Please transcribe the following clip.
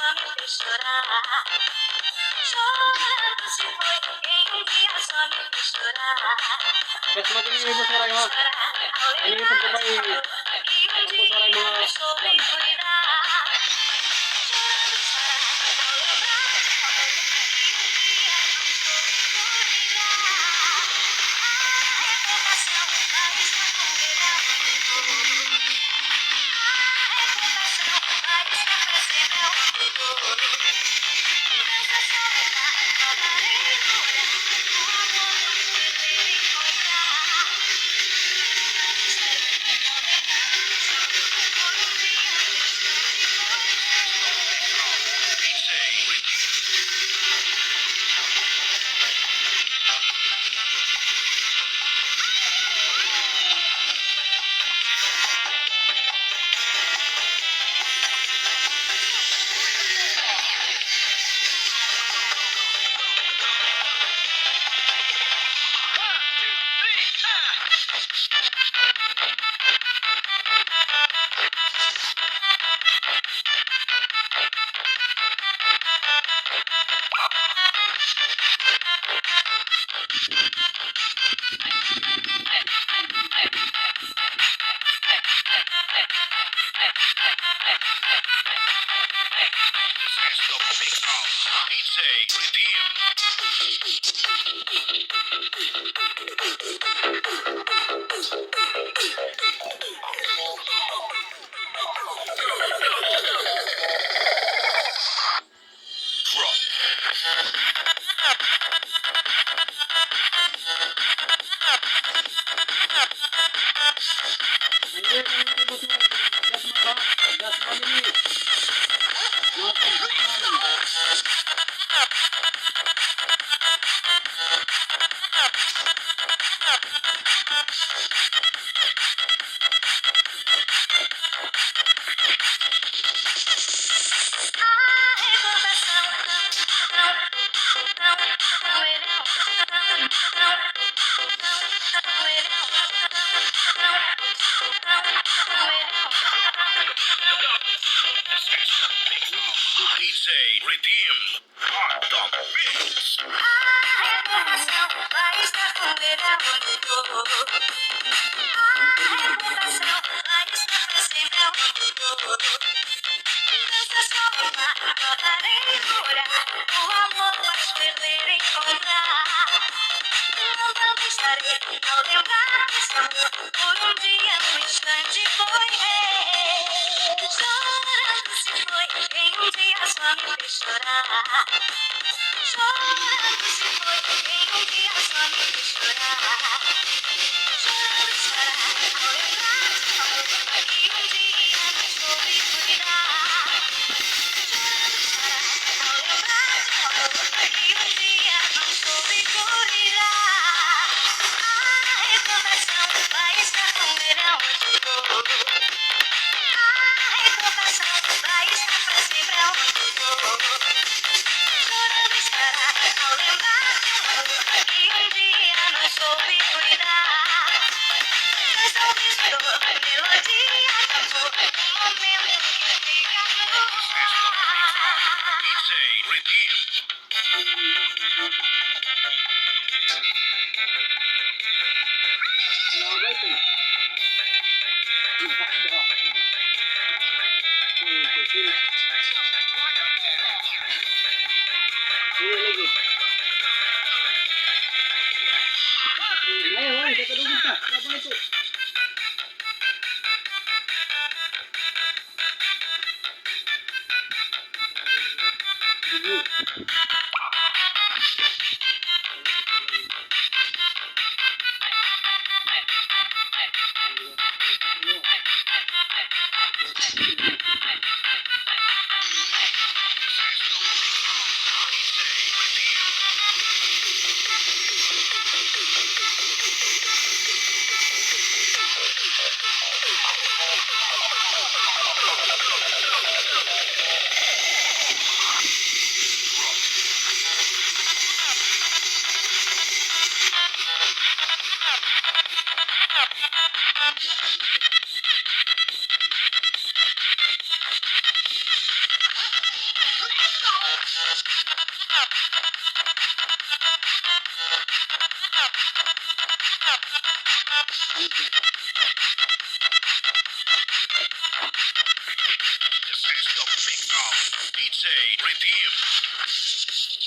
só me fez chorar. Chorando se foi quem um dia só me fez chorar. Basta magaling yung saray mo. Ano yung pagkabay? E um dia não soube cuidar. Chorando chorar ao lembrar de amor. E um dia não soube cuidar. A recordação vai estar congelando. A recordação vai estar pra sempre ao meu dor. Nessa soledade voltarei a olhar. O amor vai perder e encontrar. DJ Redeem Top Mix. A recordação vai estar com ele aonde for. A recordação vai estar pra sempre aonde for. Nessa soledade voltarei a olhar. O amor vai perder e encontrar. Não estarei ao lembrar desse amor. Por um dia, um instante foi. Chorando se foi quem um dia só me fez chorar. Chorando se foi quem um dia só me fez chorar. Chorando chorar ao lembrar de amor que um dia não soube cuidar. Chorando chorar ao lembrar de amor que um dia não soube cuidar. A recordação vai estar com ele aonde for. A recordação vai estar pra sempre aonde for. Chorando estará ao lembrar de amor que um dia não soube cuidar. Canção de dor, melodia de amor, um momento que fica no ar. DJ Redeem. DJ redeemed.